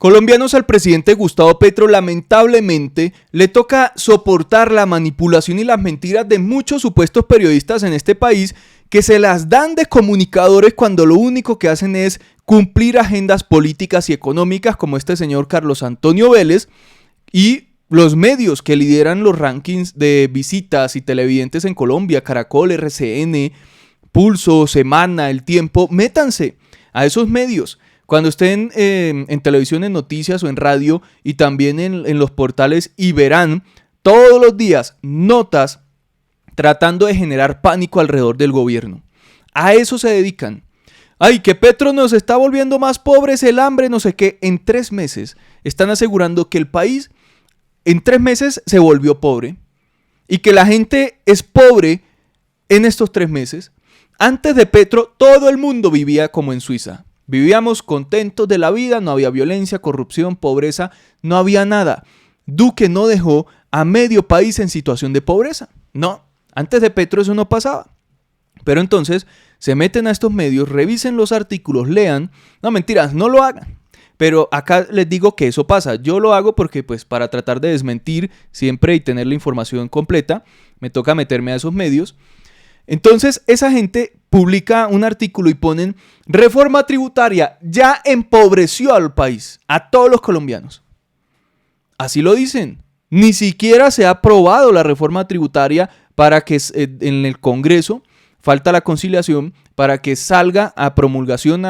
Colombianos, al presidente Gustavo Petro lamentablemente le toca soportar la manipulación y las mentiras de muchos supuestos periodistas en este país que se las dan de comunicadores cuando lo único que hacen es cumplir agendas políticas y económicas, como este señor Carlos Antonio Vélez, y los medios que lideran los rankings de visitas y televidentes en Colombia, Caracol, RCN, Pulso, Semana, El Tiempo. Métanse a esos medios cuando estén en televisión, en noticias o en radio, y también en los portales, y verán todos los días notas tratando de generar pánico alrededor del gobierno. A eso se dedican. Ay, que Petro nos está volviendo más pobres, el hambre, no sé qué. En 3 meses están asegurando que el país en 3 meses se volvió pobre y que la gente es pobre en estos 3 meses. Antes de Petro, todo el mundo vivía como en Suiza. Vivíamos contentos de la vida, no había violencia, corrupción, pobreza, no había nada. Duque no dejó a medio país en situación de pobreza. No, antes de Petro eso no pasaba. Pero entonces se meten a estos medios, revisen los artículos, lean. No, mentiras, no lo hagan. Pero acá les digo que eso pasa. Yo lo hago porque pues para tratar de desmentir siempre y tener la información completa, me toca meterme a esos medios. Entonces esa gente publica un artículo y ponen: reforma tributaria ya empobreció al país, a todos los colombianos. Así lo dicen. Ni siquiera se ha aprobado la reforma tributaria para que en el Congreso, falta la conciliación para que salga a promulgación,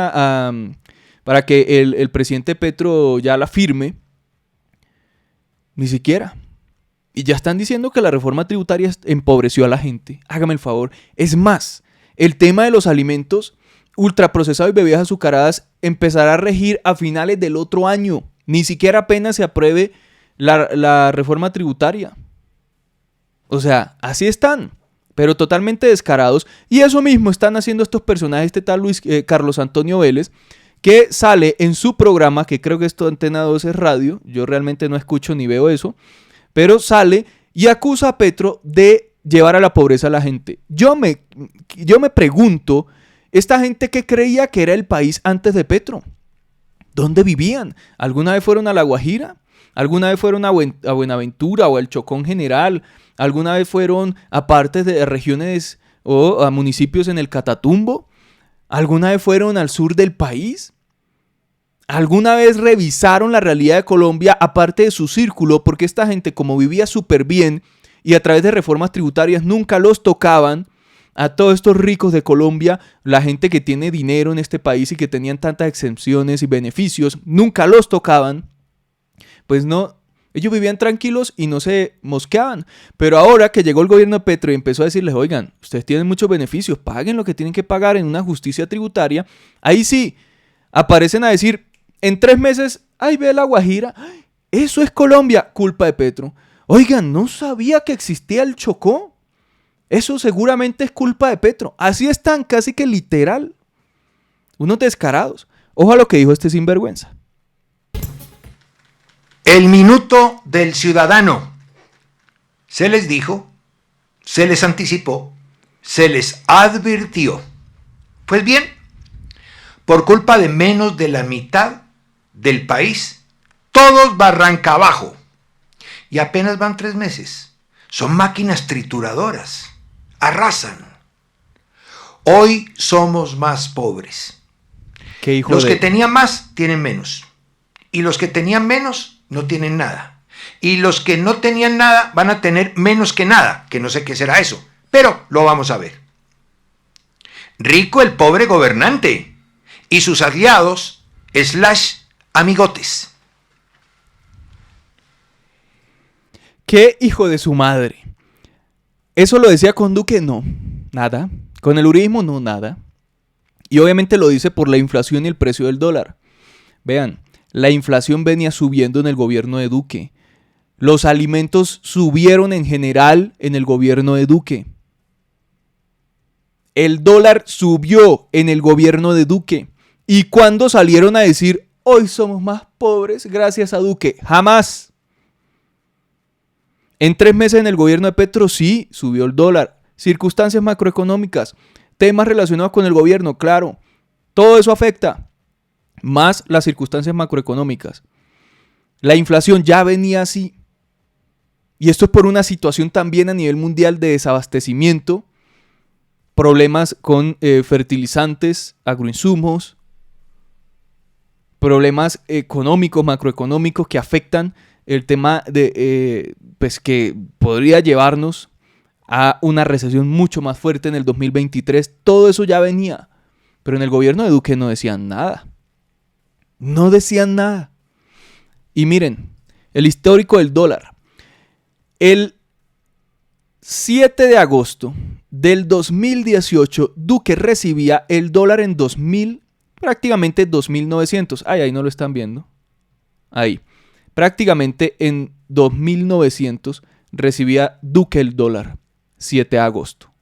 para que el presidente Petro ya la firme. Ni siquiera. Y ya están diciendo que la reforma tributaria empobreció a la gente. Hágame el favor. Es más, el tema de los alimentos ultraprocesados y bebidas azucaradas empezará a regir a finales del otro año. Ni siquiera apenas se apruebe la reforma tributaria. O sea, así están, pero totalmente descarados. Y eso mismo están haciendo estos personajes, este tal Carlos Antonio Vélez, que sale en su programa, que creo que esto Antena 2 es radio. Yo realmente no escucho ni veo eso. Pero sale y acusa a Petro de llevar a la pobreza a la gente. Yo me pregunto, ¿esta gente qué creía que era el país antes de Petro? ¿Dónde vivían? ¿Alguna vez fueron a La Guajira? ¿Alguna vez fueron a Buenaventura o al Chocón General? ¿Alguna vez fueron a partes de regiones o a municipios en el Catatumbo? ¿Alguna vez fueron al sur del país? ¿Alguna vez revisaron la realidad de Colombia aparte de su círculo? Porque esta gente, como vivía súper bien y a través de reformas tributarias nunca los tocaban, a todos estos ricos de Colombia, la gente que tiene dinero en este país y que tenían tantas exenciones y beneficios, nunca los tocaban. Pues no, ellos vivían tranquilos y no se mosqueaban. Pero ahora que llegó el gobierno de Petro y empezó a decirles: oigan, ustedes tienen muchos beneficios, paguen lo que tienen que pagar en una justicia tributaria, ahí sí aparecen a decir: en 3 meses, ay, ve La Guajira, eso es Colombia, culpa de Petro. Oigan, no sabía que existía el Chocó. Eso seguramente es culpa de Petro. Así están, casi que literal. Unos descarados. Ojo a lo que dijo este sinvergüenza. El minuto del ciudadano. Se les dijo, se les anticipó, se les advirtió. Pues bien, por culpa de menos de la mitad del país, todos barranca abajo. Y apenas van 3 meses. Son máquinas trituradoras. Arrasan. Hoy somos más pobres. Los que tenían más tienen menos. Y los que tenían menos no tienen nada. Y los que no tenían nada van a tener menos que nada, que no sé qué será eso, pero lo vamos a ver. Rico el pobre gobernante y sus aliados / amigotes. ¡Qué hijo de su madre! ¿Eso lo decía con Duque? No, nada. Con el uribismo, no, nada. Y obviamente lo dice por la inflación y el precio del dólar. Vean, la inflación venía subiendo en el gobierno de Duque. Los alimentos subieron en general en el gobierno de Duque. El dólar subió en el gobierno de Duque. ¿Y cuándo salieron a decir: hoy somos más pobres gracias a Duque? Jamás. En 3 meses en el gobierno de Petro sí subió el dólar. Circunstancias macroeconómicas, temas relacionados con el gobierno, claro. Todo eso afecta. Más las circunstancias macroeconómicas. La inflación ya venía así. Y esto es por una situación también a nivel mundial de desabastecimiento, problemas con fertilizantes, agroinsumos, problemas económicos, macroeconómicos que afectan el tema de pues que podría llevarnos a una recesión mucho más fuerte en el 2023. Todo eso ya venía, pero en el gobierno de Duque no decían nada. No decían nada. Y miren, el histórico del dólar. El 7 de agosto del 2018, Duque recibía el dólar en 2000, prácticamente 2.900. Ahí no lo están viendo. Ahí. Prácticamente en 2.900 recibía Duque el dólar. 7 de agosto.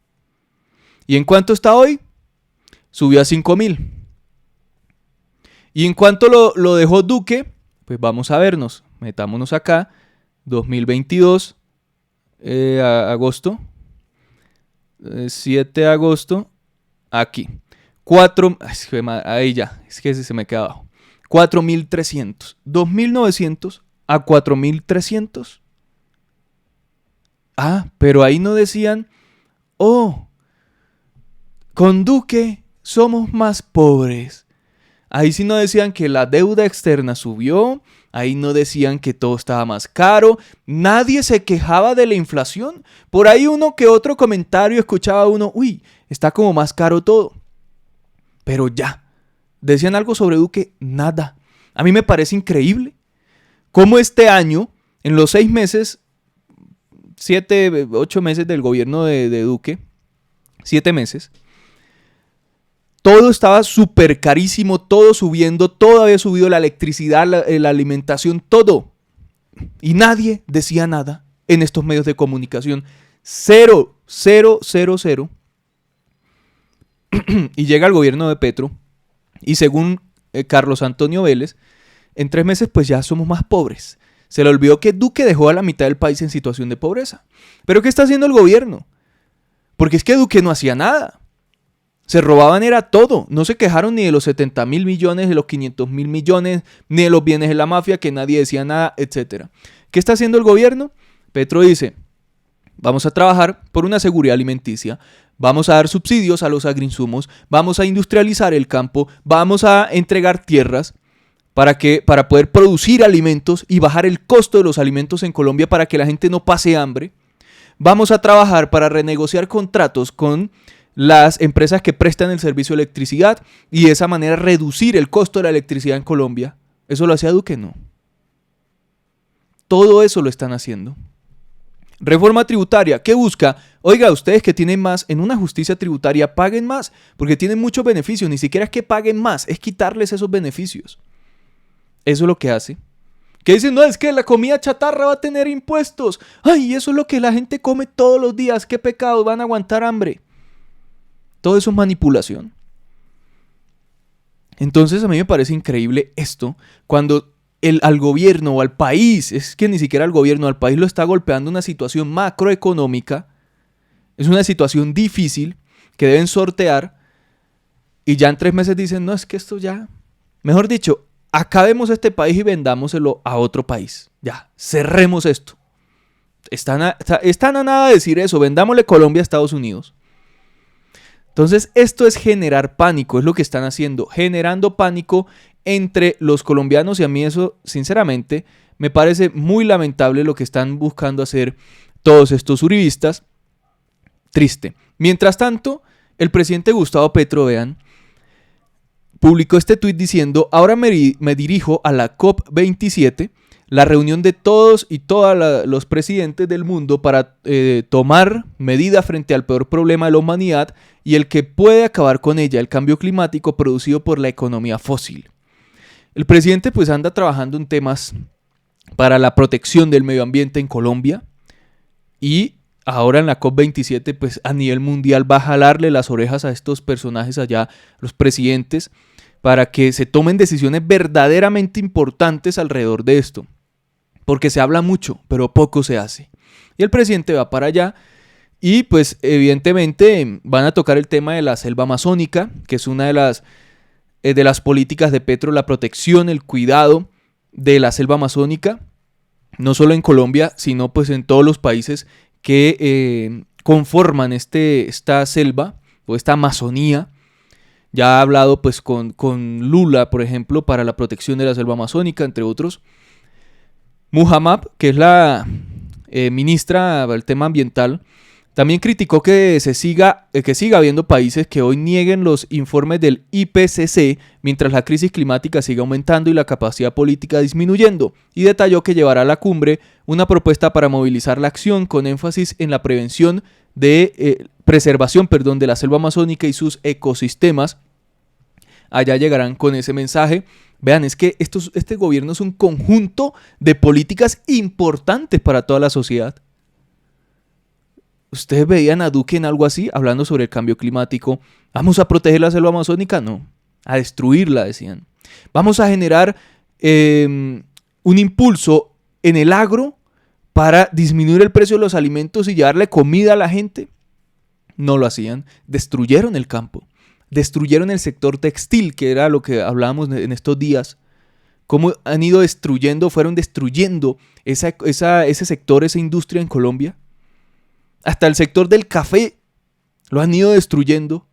¿Y en cuánto está hoy? Subió a 5.000. ¿Y en cuánto lo dejó Duque? Pues vamos a vernos. Metámonos acá. 2022. Agosto. 7 de agosto. Aquí. 4. Ahí ya. Es que se me queda abajo. 4.300. 2.900 a 4.300. Pero ahí no decían, con Duque somos más pobres. Ahí sí no decían que la deuda externa subió, ahí no decían que todo estaba más caro, nadie se quejaba de la inflación. Por ahí uno que otro comentario escuchaba uno, está como más caro todo. Pero ya, decían algo sobre Duque, nada. A mí me parece increíble cómo este año, en los 6 meses, 7, 8 meses del gobierno de Duque, 7 meses, todo estaba súper carísimo, todo subiendo, todo había subido, la electricidad, la alimentación, todo. Y nadie decía nada en estos medios de comunicación. Cero. Y llega el gobierno de Petro y según Carlos Antonio Vélez, en 3 meses pues ya somos más pobres. Se le olvidó que Duque dejó a la mitad del país en situación de pobreza. ¿Pero qué está haciendo el gobierno? Porque es que Duque no hacía nada. Se robaban era todo. No se quejaron ni de los 70.000 millones, de los 500.000 millones, ni de los bienes de la mafia, que nadie decía nada, etc. ¿Qué está haciendo el gobierno? Petro dice, vamos a trabajar por una seguridad alimenticia, vamos a dar subsidios a los agroinsumos, vamos a industrializar el campo, vamos a entregar tierras para poder producir alimentos y bajar el costo de los alimentos en Colombia para que la gente no pase hambre. Vamos a trabajar para renegociar contratos con las empresas que prestan el servicio de electricidad y de esa manera reducir el costo de la electricidad en Colombia. ¿Eso lo hacía Duque? No. Todo eso lo están haciendo. Reforma tributaria, ¿qué busca? Oiga, ustedes que tienen más en una justicia tributaria, paguen más, porque tienen muchos beneficios. Ni siquiera es que paguen más, es quitarles esos beneficios. Eso es lo que hace. Que dicen, no, es que la comida chatarra va a tener impuestos. Ay, eso es lo que la gente come todos los días. Qué pecado, van a aguantar hambre. Todo eso es manipulación. Entonces a mí me parece increíble esto, cuando al gobierno o al país, es que ni siquiera al gobierno, al país lo está golpeando una situación macroeconómica, es una situación difícil que deben sortear y ya en 3 meses dicen, no, es que esto ya, mejor dicho, acabemos este país y vendámoselo a otro país, ya, cerremos esto. Están a nada de decir eso, vendámosle Colombia a Estados Unidos. Entonces esto es generar pánico, es lo que están haciendo, generando pánico entre los colombianos y a mí eso sinceramente me parece muy lamentable lo que están buscando hacer todos estos uribistas. Triste. Mientras tanto, el presidente Gustavo Petro, vean, publicó este tuit diciendo, ahora me dirijo a la COP27, la reunión de todos y todas los presidentes del mundo para tomar medidas frente al peor problema de la humanidad y el que puede acabar con ella, el cambio climático producido por la economía fósil. El presidente pues anda trabajando en temas para la protección del medio ambiente en Colombia y ahora en la COP27 pues a nivel mundial va a jalarle las orejas a estos personajes allá, los presidentes, para que se tomen decisiones verdaderamente importantes alrededor de esto. Porque se habla mucho, pero poco se hace. Y el presidente va para allá y pues evidentemente van a tocar el tema de la selva amazónica, que es una de las políticas de Petro, la protección, el cuidado de la selva amazónica, no solo en Colombia, sino pues en todos los países que conforman esta selva o esta Amazonía. Ya ha hablado pues con Lula, por ejemplo, para la protección de la selva amazónica, entre otros. Muhammad, que es la ministra del tema ambiental, también criticó que siga habiendo países que hoy nieguen los informes del IPCC mientras la crisis climática sigue aumentando y la capacidad política disminuyendo, y detalló que llevará a la cumbre una propuesta para movilizar la acción con énfasis en la preservación de la selva amazónica y sus ecosistemas. Allá llegarán con ese mensaje. Vean, es que este gobierno es un conjunto de políticas importantes para toda la sociedad. ¿Ustedes veían a Duque en algo así, hablando sobre el cambio climático? ¿Vamos a proteger la selva amazónica? No, a destruirla, decían. ¿Vamos a generar un impulso en el agro para disminuir el precio de los alimentos y llevarle comida a la gente? No lo hacían. Destruyeron el campo. Destruyeron el sector textil, que era lo que hablábamos en estos días. Cómo han ido fueron destruyendo ese sector, esa industria en Colombia. Hasta el sector del café lo han ido destruyendo.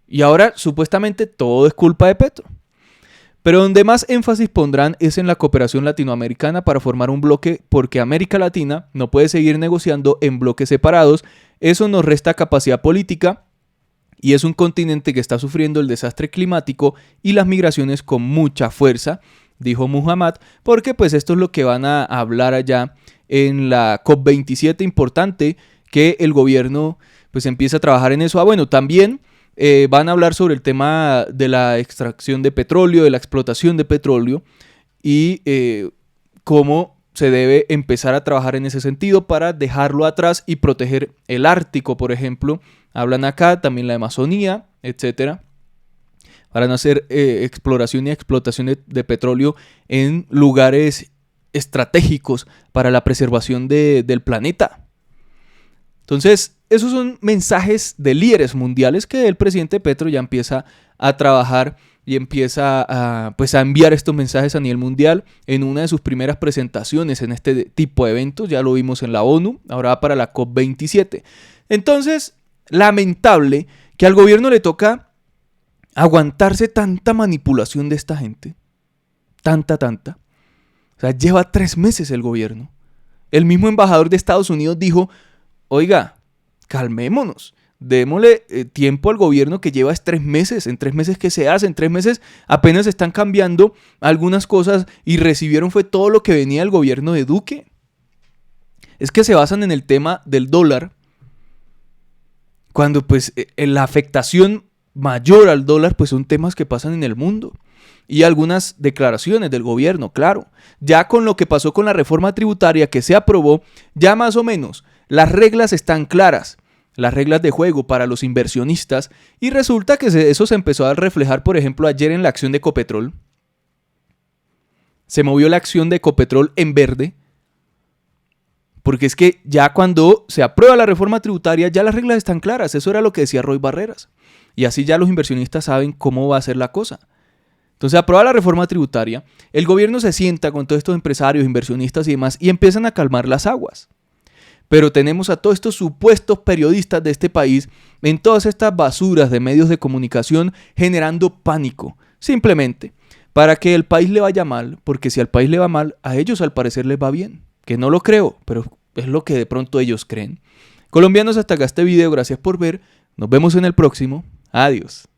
Y ahora supuestamente todo es culpa de Petro. Pero donde más énfasis pondrán es en la cooperación latinoamericana para formar un bloque, porque América Latina no puede seguir negociando en bloques separados. Eso nos resta capacidad política y es un continente que está sufriendo el desastre climático y las migraciones con mucha fuerza, dijo Muhammad, porque pues esto es lo que van a hablar allá en la COP27, importante que el gobierno pues empiece a trabajar en eso. Bueno, también van a hablar sobre el tema de la extracción de petróleo, de la explotación de petróleo y cómo se debe empezar a trabajar en ese sentido para dejarlo atrás y proteger el Ártico, por ejemplo. Hablan acá también la Amazonía, etcétera, para no hacer exploración y explotación de petróleo en lugares estratégicos para la preservación del planeta. Entonces, esos son mensajes de líderes mundiales que el presidente Petro ya empieza a trabajar y empieza a enviar estos mensajes a nivel mundial en una de sus primeras presentaciones en este tipo de eventos. Ya lo vimos en la ONU, ahora va para la COP27. Entonces, lamentable que al gobierno le toca aguantarse tanta manipulación de esta gente. Tanta. O sea, lleva 3 meses el gobierno. El mismo embajador de Estados Unidos dijo, oiga, calmémonos, démosle tiempo al gobierno que lleva 3 meses. En 3 meses, ¿qué se hace? En 3 meses apenas están cambiando algunas cosas y recibieron fue todo lo que venía del gobierno de Duque. Es que se basan en el tema del dólar, cuando pues la afectación mayor al dólar pues son temas que pasan en el mundo. Y algunas declaraciones del gobierno, claro. Ya con lo que pasó con la reforma tributaria que se aprobó, ya más o menos las reglas están claras, las reglas de juego para los inversionistas, y resulta que eso se empezó a reflejar, por ejemplo, ayer en la acción de Ecopetrol. Se movió la acción de Ecopetrol en verde, porque es que ya cuando se aprueba la reforma tributaria, ya las reglas están claras. Eso era lo que decía Roy Barreras. Y así ya los inversionistas saben cómo va a ser la cosa. Entonces, aprueba la reforma tributaria, el gobierno se sienta con todos estos empresarios, inversionistas y demás y empiezan a calmar las aguas. Pero tenemos a todos estos supuestos periodistas de este país en todas estas basuras de medios de comunicación generando pánico, simplemente para que el país le vaya mal, porque si al país le va mal, a ellos al parecer les va bien. Que no lo creo, pero es lo que de pronto ellos creen. Colombianos, hasta acá este video, gracias por ver, nos vemos en el próximo, adiós.